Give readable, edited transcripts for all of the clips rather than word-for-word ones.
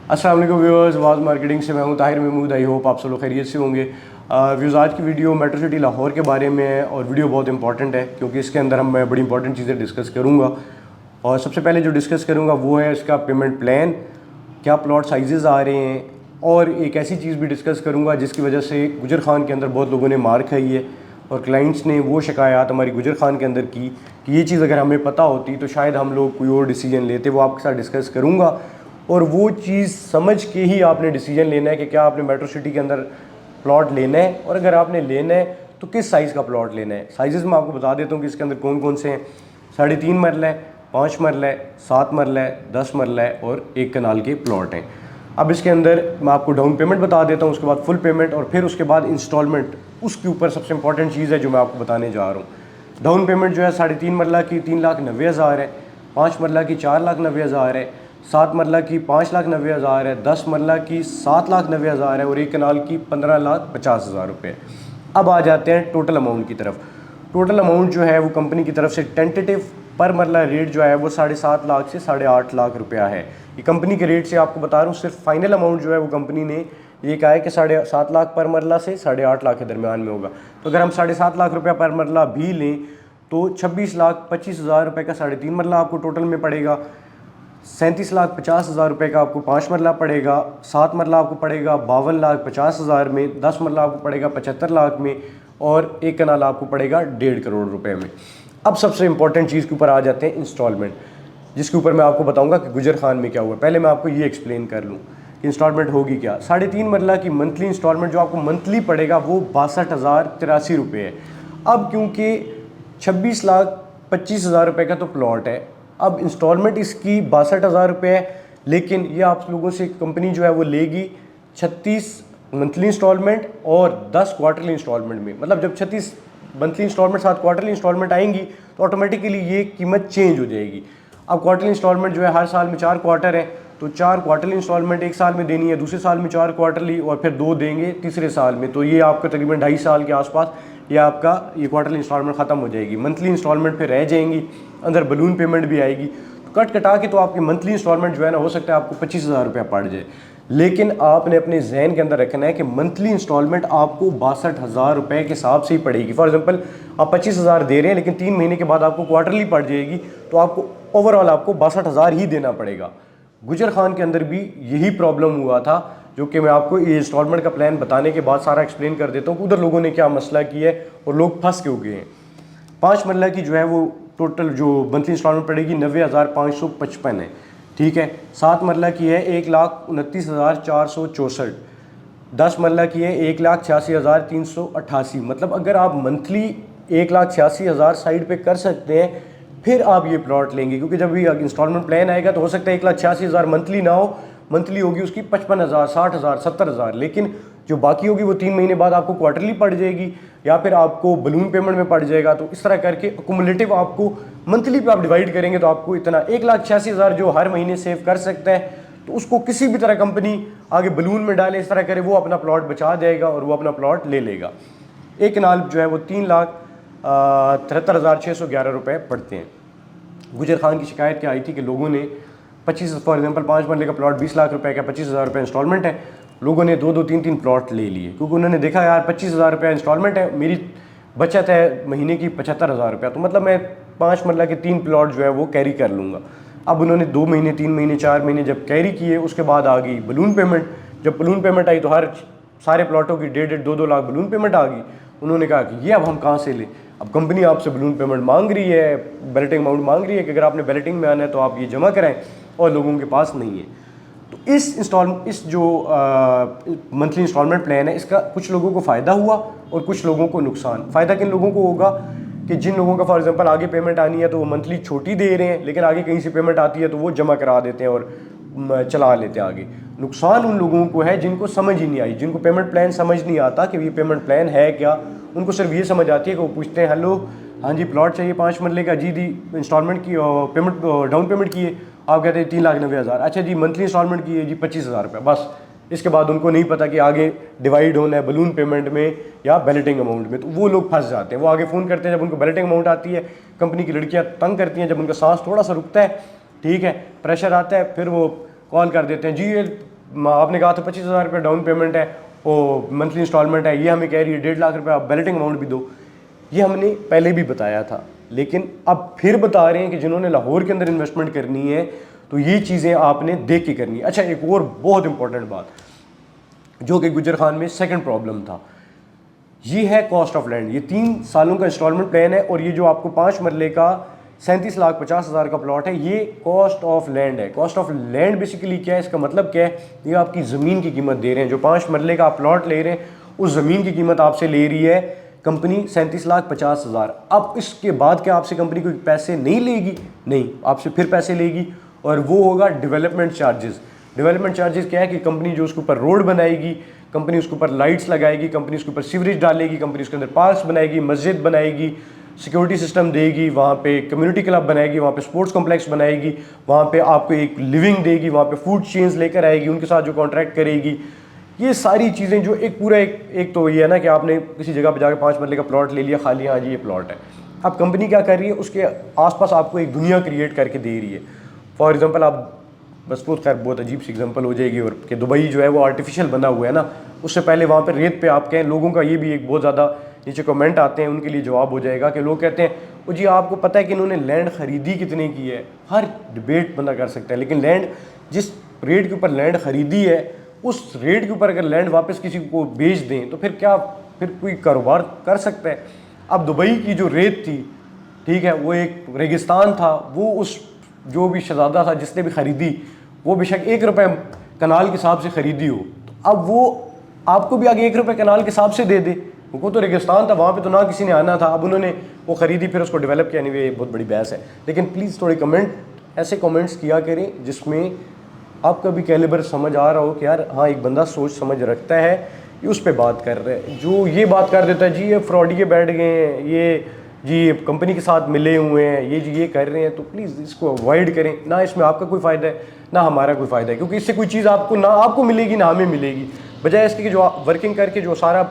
अस्सलाम वालेकुम viewers, was marketing से मैं हूं ताहिर महमूद। आई होप आप सब लोग खैरियत से होंगे। व्यूज़, आज की वीडियो मेट्रो सिटी लाहौर के बारे में है और वीडियो बहुत इंपॉर्टेंट है क्योंकि इसके अंदर मैं बड़ी इंपॉर्टेंट चीज़ें डिस्कस करूंगा। और सबसे पहले जो डिस्कस करूंगा वो है इसका पेमेंट प्लान, क्या प्लॉट साइजेस आ रहे हैं, और एक ऐसी चीज़ भी डिस्कस करूँगा जिसकी वजह से गुजर खान के अंदर बहुत लोगों ने मार खाई है और क्लाइंट्स ने वो शिकायत हमारी गुजर खान के अंदर की कि ये चीज़ अगर हमें पता होती तो शायद हम लोग कोई और डिसीजन लेते। वो आपके साथ डिस्कस करूँगा और वो चीज़ समझ के ही आपने डिसीजन लेना है कि क्या आपने मेट्रो सिटी के अंदर प्लॉट लेना है, और अगर आपने लेना है तो किस साइज़ का प्लॉट लेना है। साइज़ मैं आपको बता देता हूँ कि इसके अंदर कौन कौन से हैं। 3.5 मरला है, 5 मरला है, 7 मरला है, 10 मरला है और 1 कनाल के प्लॉट हैं। अब इसके अंदर मैं आपको डाउन पेमेंट बता देता हूँ, उसके बाद फुल पेमेंट और फिर उसके बाद इंस्टॉलमेंट। उसके ऊपर सबसे इंपॉर्टेंट चीज़ है जो मैं आपको बताने जा रहा हूँ। डाउन पेमेंट जो है 3.5 मरला की 3,90,000 है, 5 मरला की 4,90,000 है, 7 मरला की 5,90,000 है, 10 मरला की 7,90,000 है और 1 कनाल की 15,50,000 रुपये। अब आ जाते हैं टोटल अमाउंट की तरफ। टोटल अमाउंट जो है वो कंपनी की तरफ से टेंटेटिव पर मरला रेट जो है वो 7.5 लाख से 8.5 लाख रुपया है। ये कंपनी के रेट से आपको बता रहा हूँ। सिर्फ फाइनल अमाउंट जो है वो कंपनी ने ये कहा है कि 7.5 लाख पर मरला से 8.5 लाख के दरमियान में होगा। तो अगर हम 7.5 लाख रुपया पर मरला भी लें तो 26,25,000 रुपये का 3.5 मरला आपको टोटल में पड़ेगा। 37,50,000 रुपये का आपको 5 मरला पड़ेगा। 7 मरला आपको पड़ेगा 52,50,000 में। 10 मरला आपको पड़ेगा 75 लाख में और 1 कनाल आपको पड़ेगा 1.5 करोड़ रुपए में। अब सबसे इंपॉर्टेंट चीज़ के ऊपर आ जाते हैं, इंस्टॉलमेंट, जिसके ऊपर मैं आपको बताऊंगा कि गुजर खान में क्या हुआ। पहले मैं आपको ये एक्सप्लेन कर लूँ कि इंस्टॉलमेंट होगी क्या। 3.5 मरला की मंथली इंस्टॉलमेंट जो आपको मंथली पड़ेगा वो 62,083 रुपये है। अब क्योंकि 26,25,000 रुपये का तो प्लॉट है, अब इंस्टॉलमेंट इसकी 62,000 रुपये है, लेकिन ये आप लोगों से कंपनी जो है वो लेगी 36 मंथली इंस्टॉलमेंट और 10 क्वार्टरली इंस्टॉलमेंट में। मतलब जब 36 मंथली इंस्टॉलमेंट 7 क्वार्टरली इंस्टॉलमेंट आएंगी तो ऑटोमेटिकली ये कीमत चेंज हो जाएगी। अब क्वार्टरली इंस्टॉलमेंट जो है हर साल में 4 क्वार्टर है, तो 4 क्वार्टरली इंस्टॉलमेंट एक साल में देनी है, दूसरे साल में 4 क्वार्टरली और फिर 2 देंगे तीसरे साल में। तो ये आपका तकरीबन 2.5 साल के आसपास ये आपका ये क्वार्टरली इंस्टॉलमेंट ख़त्म हो जाएगी। मंथली इंस्टॉलमेंट फिर रह जाएंगी, अंदर बलून पेमेंट भी आएगी। तो कट कटा के तो आपकी मंथली इंस्टॉलमेंट जो है ना, हो सकता है आपको 25,000 रुपया पड़ जाए, लेकिन आपने अपने जहन के अंदर रखना है कि मंथली इंस्टॉलमेंट आपको 62,000 रुपये के हिसाब से ही पड़ेगी। फॉर एग्जांपल आप 25,000 दे रहे हैं लेकिन 3 महीने के बाद आपको क्वार्टरली पड़ जाएगी, तो आपको ओवरऑल आपको 62,000 ही देना पड़ेगा। गुजर खान के अंदर भी यही प्रॉब्लम हुआ था, जो कि मैं आपको ये इंस्टॉलमेंट का प्लान बताने के बाद सारा एक्सप्लेन कर देता हूँ कि उधर लोगों ने क्या मसला किया है और लोग फंस क्यों गए हैं। 5 मरला की जो है वो टोटल जो मंथली इंस्टॉलमेंट पड़ेगी 90,555 है, ठीक है। 7 मरला की है 1,29,464। 10 मरला की है 1,86,388। मतलब अगर आप मंथली 1,86,000 साइड पे कर सकते हैं फिर आप ये प्लॉट लेंगे, क्योंकि जब भी इंस्टॉलमेंट प्लान आएगा तो हो सकता है 1,86,000 मंथली ना हो, मंथली होगी उसकी 55,000, 60,000, 70,000, लेकिन जो बाकी होगी वो 3 महीने बाद आपको क्वार्टरली पड़ जाएगी या फिर आपको बलून पेमेंट में पड़ जाएगा। तो इस तरह करके अकुमुलेटिव आपको मंथली पे आप डिवाइड करेंगे तो आपको इतना 1,86,000 जो हर महीने सेव कर सकता है, तो उसको किसी भी तरह कंपनी आगे बलून में डाले, इस तरह करे, वो अपना प्लॉट बचा जाएगा और वो अपना प्लॉट ले लेगा। 1 कनाल जो है वो 3,73,611 रुपये पड़ते हैं। गुजर खान की शिकायत क्या आई थी कि लोगों ने 25 फॉर एग्जांपल 5 मरले का प्लॉट 20 लाख रुपए का 25,000 रुपये इंस्टॉलमेंट है, लोगों ने 2-2, 3-3 प्लॉट ले लिए क्योंकि उन्होंने देखा यार 25,000 रुपये इंस्टॉलमेंट है, मेरी बचत है महीने की 75,000 रुपया, तो मतलब मैं 5 मरला के 3 प्लॉट जो है वो कैरी कर लूँगा। अब उन्होंने 2 महीने, 3 महीने, 4 महीने जब कैरी किए, उसके बाद आ गई बलून पेमेंट। जब बलून पेमेंट आई तो हर सारे प्लॉटों की 1.5, 2-2 लाख बलून पेमेंट आ गई। उन्होंने कहा कि ये अब हम कहाँ से लें। अब कंपनी आपसे बलून पेमेंट मांग रही है, बैलेटिंग अमाउंट मांग रही है कि अगर आपने बैलेटिंग में आना है तो आप ये जमा कराएं, और लोगों के पास नहीं है। तो इस जो मंथली इंस्टॉलमेंट प्लान है, इसका कुछ लोगों को फ़ायदा हुआ और कुछ लोगों को नुकसान। फ़ायदा किन लोगों को होगा कि जिन लोगों का फॉर एग्जांपल आगे पेमेंट आनी है तो वो मंथली छोटी दे रहे हैं, लेकिन आगे कहीं से पेमेंट आती है तो वो जमा करा देते हैं और चला लेते हैं आगे। नुकसान उन लोगों को है जिनको समझ ही नहीं आई, जिनको पेमेंट प्लान समझ नहीं आता कि ये पेमेंट प्लान है क्या। उनको सिर्फ ये समझ आती है कि वो पूछते हैं हेलो हाँ जी प्लॉट चाहिए 5 मरले का, जी दी इंस्टॉलमेंट की पेमेंट डाउन पेमेंट की है, आप कहते हैं 3,90,000, अच्छा जी मंथली इंस्टॉलमेंट की है जी 25,000 रुपये, बस। इसके बाद उनको नहीं पता कि आगे डिवाइड होना है बलून पेमेंट में या बैलेटिंग अमाउंट में, तो वो लोग फंस जाते हैं। वो आगे फ़ोन करते हैं जब उनको बैलेटिंग अमाउंट आती है, कंपनी की लड़कियां तंग करती हैं, जब उनका सांस थोड़ा सा रुकता है, ठीक है, प्रेशर आता है, फिर वो कॉल कर देते हैं जी ये आपने कहा था 25,000 रुपये डाउन पेमेंट है, वो मंथली इंस्टॉलमेंट है, ये हमें कह रही है 1.5 लाख रुपये आप बैलेटिंग अमाउंट भी दो। ये हमने पहले भी बताया था, लेकिन अब फिर बता रहे हैं कि जिन्होंने लाहौर के अंदर इन्वेस्टमेंट करनी है तो ये चीज़ें आपने देख के करनी है। अच्छा, एक और बहुत इंपॉर्टेंट बात जो कि गुजर खान में सेकंड प्रॉब्लम था, ये है कॉस्ट ऑफ लैंड। ये 3 सालों का इंस्टॉलमेंट प्लान है और ये जो आपको 5 मरले का 37,50,000 का प्लॉट है, ये कॉस्ट ऑफ लैंड है। कॉस्ट ऑफ लैंड बेसिकली क्या है, इसका मतलब क्या है, ये आपकी ज़मीन की कीमत दे रहे हैं। जो 5 मरले का आप प्लॉट ले रहे हैं उस ज़मीन की कीमत आपसे ले रही है कंपनी 37,50,000। अब इसके बाद क्या आपसे कंपनी कोई पैसे नहीं लेगी? नहीं, आपसे फिर पैसे लेगी और वो होगा डेवलपमेंट चार्जेस। डेवलपमेंट चार्जेस क्या है कि कंपनी जो उसके ऊपर रोड बनाएगी, कंपनी उसके ऊपर लाइट्स लगाएगी, कंपनी उसके ऊपर सीवरेज डालेगी, कंपनी उसके अंदर पार्क्स बनाएगी, मस्जिद बनाएगी, सिक्योरिटी सिस्टम देगी, वहाँ पे कम्युनिटी क्लब बनाएगी, वहाँ पे स्पोर्ट्स कॉम्प्लेक्स बनाएगी, वहाँ पे आपको एक लिविंग देगी, वहाँ पे फूड चेन्स लेकर आएगी, उनके साथ जो कॉन्ट्रैक्ट करेगी। ये सारी चीज़ें जो एक पूरा एक तो ये है ना कि आपने किसी जगह पर जाकर 5 मरले का प्लॉट ले लिया खाली, हाँ जी ये प्लॉट है। अब कंपनी क्या कर रही है, उसके आसपास आपको एक दुनिया क्रिएट करके दे रही है। फॉर एग्जांपल आप बस बहुत खैर बहुत अजीब सी एग्जांपल हो जाएगी, और कि दुबई जो है वो आर्टिफिशियल बना हुआ है ना, उससे पहले वहाँ पे रेत पे आप कहें, लोगों का ये भी एक बहुत ज़्यादा नीचे कमेंट आते हैं, उनके लिए जवाब हो जाएगा कि लोग कहते हैं वो जी आपको पता है कि इन्होंने लैंड खरीदी कितने की है। हर डिबेट बंदा कर सकता है, लेकिन लैंड जिस रेट के ऊपर लैंड खरीदी है उस रेट के ऊपर अगर लैंड वापस किसी को बेच दें तो फिर क्या, फिर कोई कारोबार कर सकता है? अब दुबई की जो रेत थी, ठीक है, वो एक रेगिस्तान था, वो उस जो भी शहजादा था जिसने भी ख़रीदी वो बेशक 1 रुपये कनाल के हिसाब से ख़रीदी हो, तो अब वो आपको भी आगे 1 रुपये कनाल के हिसाब से दे दे। वो तो रेगिस्तान था, वहाँ पे तो ना किसी ने आना था, अब उन्होंने वो ख़रीदी फिर उसको डेवलप किया। नहीं, ये बहुत बड़ी बहस है। लेकिन प्लीज़ थोड़े ऐसे कमेंट्स किया करें जिसमें आपका भी कैलिबर समझ आ रहा हो कि यार हाँ एक बंदा सोच समझ रखता है, ये उस पर बात कर रहे हैं। जो ये बात कर देता है जी ये फ्रॉडिये बैठ गए हैं, ये जी कंपनी के साथ मिले हुए हैं, ये जी ये कर रहे हैं, तो प्लीज़ इसको अवॉइड करें। ना इसमें आपका कोई फ़ायदा है ना हमारा कोई फ़ायदा है, क्योंकि इससे कोई चीज़ आपको ना आपको मिलेगी ना हमें मिलेगी। बजाय इसके कि जो वर्किंग करके जो सारा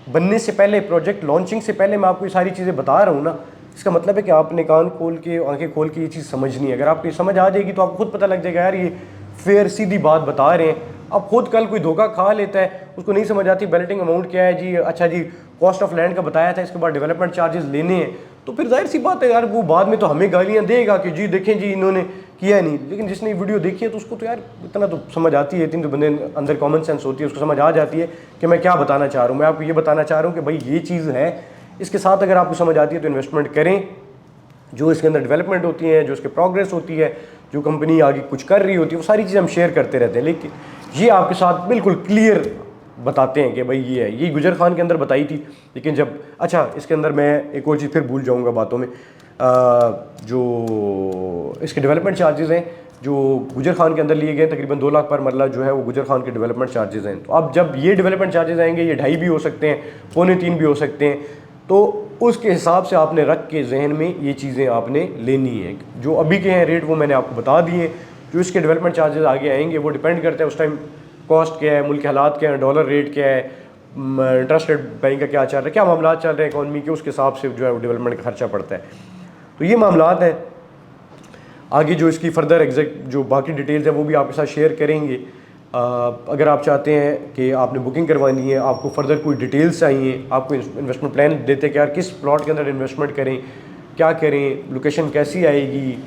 बनने से पहले, प्रोजेक्ट लॉन्चिंग से पहले मैं आपको ये सारी चीज़ें बता रहा हूँ ना, इसका मतलब है कि आपने कान खोल के आंखें खोल के ये चीज़ समझनी है। अगर आपको ये समझ आ जाएगी तो आपको खुद पता लग जाएगा यार ये फेयर सीधी बात बता रहे हैं। अब खुद कल कोई धोखा खा लेता है, उसको नहीं समझ आती बैलेटिंग अमाउंट क्या है जी, अच्छा जी कॉस्ट ऑफ लैंड का बताया था, इसके बाद डेवलपमेंट चार्जेस लेने हैं, तो फिर जाहिर सी बात है यार वो बाद में तो हमें गालियाँ देगा कि जी देखें जी इन्होंने किया नहीं। लेकिन जिसने वीडियो देखी है तो उसको तो यार इतना तो समझ आती है, इतनी तो बंदे अंदर कॉमन सेंस होती है, उसको समझ आ जाती है कि मैं क्या बताना चाह रहा हूँ। मैं आपको ये बताना चाह रहा हूँ कि भाई ये चीज़ है, इसके साथ अगर आपको समझ आती है तो इन्वेस्टमेंट करें। जो इसके अंदर डेवलपमेंट होती है, जो इसके प्रोग्रेस होती है, जो कंपनी आगे कुछ कर रही होती है, वो सारी चीज़ें हम शेयर करते रहते हैं। लेकिन ये आपके साथ बिल्कुल क्लियर बताते हैं कि भाई ये है, ये गुजर खान के अंदर बताई थी। लेकिन जब अच्छा इसके अंदर मैं एक और चीज़ फिर भूल जाऊँगा बातों में, जो इसके डेवलपमेंट चार्जेस हैं जो गुजर खान के अंदर लिए गए तकरीबन 2 लाख पर मरला जो है वो गुजर खान के डेवलपमेंट चार्जेस हैं। तो अब जब ये डेवलपमेंट चार्जेस आएंगे, ये 2.5 भी हो सकते हैं, 2.25 भी हो सकते हैं, तो उसके हिसाब से आपने रख के जहन में ये चीज़ें आपने लेनी है। जो अभी के हैं रेट वो मैंने आपको बता दिए, जो इसके डेवलपमेंट चार्जेस आगे आएंगे वो डिपेंड करता है उस टाइम कॉस्ट क्या है, मुल्क के हालात क्या है, डॉलर रेट क्या है, इंटरेस्ट रेट बैंक का क्या चल रहा है, क्या मामला चल रहे हैं इकॉनमी के, उसके हिसाब से जो है वो डेवलपमेंट का खर्चा पड़ता है। तो ये मामलात हैं। आगे जो इसकी फर्दर एग्जैक्ट जो बाकी डिटेल्स हैं वो भी आपके साथ शेयर करेंगे। अगर आप चाहते हैं कि आपने बुकिंग करवानी है, आपको फर्दर कोई डिटेल्स चाहिए, आपको इन्वेस्टमेंट प्लान देते कि यार किस प्लॉट के अंदर इन्वेस्टमेंट करें, क्या करें, लोकेशन कैसी आएगी,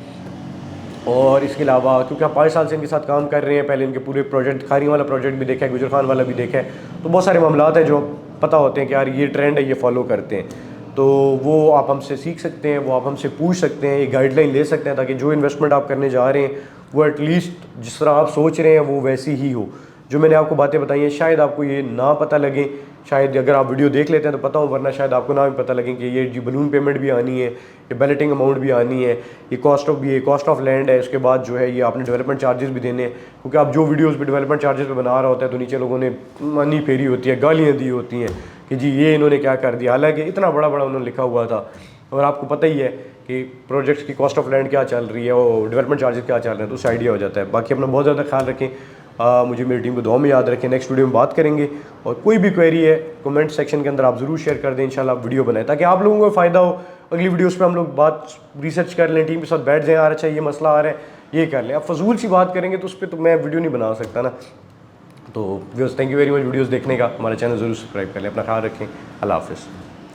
और इसके अलावा क्योंकि आप 5 साल से इनके साथ काम कर रहे हैं, पहले इनके पूरे प्रोजेक्ट, खारी वाला प्रोजेक्ट भी देखा है, गुजर खान वाला भी देखा है, तो बहुत सारे मामलात हैं जो पता होते हैं कि यार ये ट्रेंड है, ये फॉलो करते हैं, तो वो आप हमसे सीख सकते हैं, वो आप हमसे पूछ सकते हैं, ये गाइडलाइन ले सकते हैं, ताकि जो इन्वेस्टमेंट आप करने जा रहे हैं वो एटलीस्ट जिस तरह आप सोच रहे हैं वो वैसी ही हो। जो मैंने आपको बातें बताई हैं शायद आपको ये ना पता लगे, शायद अगर आप वीडियो देख लेते हैं तो पता हो, वरना शायद आपको ना भी पता लगे कि ये जी बलून पेमेंट भी आनी है, ये बैलेटिंग अमाउंट भी आनी है, ये कॉस्ट ऑफ लैंड है, इसके बाद जो है ये आपने डेवलपमेंट चार्जेस भी देने हैं। क्योंकि आप जो वीडियोस पे डेवलपमेंट चार्जेस पे बना रहा होता है तो नीचे लोगों ने मनी फेरी होती है, गालियाँ दी होती हैं कि जी ये इन्होंने क्या कर दिया, हालांकि इतना बड़ा उन्होंने लिखा हुआ था। और आपको पता ही है कि प्रोजेक्ट्स की कॉस्ट ऑफ लैंड क्या चल रही है और डेवलपमेंट चार्जेस क्या चल रहे हैं, तो उससे आइडिया हो जाता है। बाकी अपना बहुत ज़्यादा ख्याल रखें, मुझे मेरी टीम को दुआ में याद रखें। नेक्स्ट वीडियो में बात करेंगे, और कोई भी क्वेरी है कमेंट सेक्शन के अंदर आप ज़रूर शेयर कर दें, इंशाल्लाह वीडियो बनाएं ताकि आप लोगों को फ़ायदा हो। अगली वीडियोस पे हम लोग बात रिसर्च कर लें, टीम के साथ बैठ जाएं, यार अच्छा ये मसला आ रहा है, ये कर लें। अब फजूल सी बात करेंगे तो उस पर तो मैं वीडियो नहीं बना सकता ना। तो viewers, thank you very much videos देखने का। हमारा चैनल ज़रूर सब्सक्राइब कर लें। अपना ख्याल रखें। अल्लाह हाफ़िज़।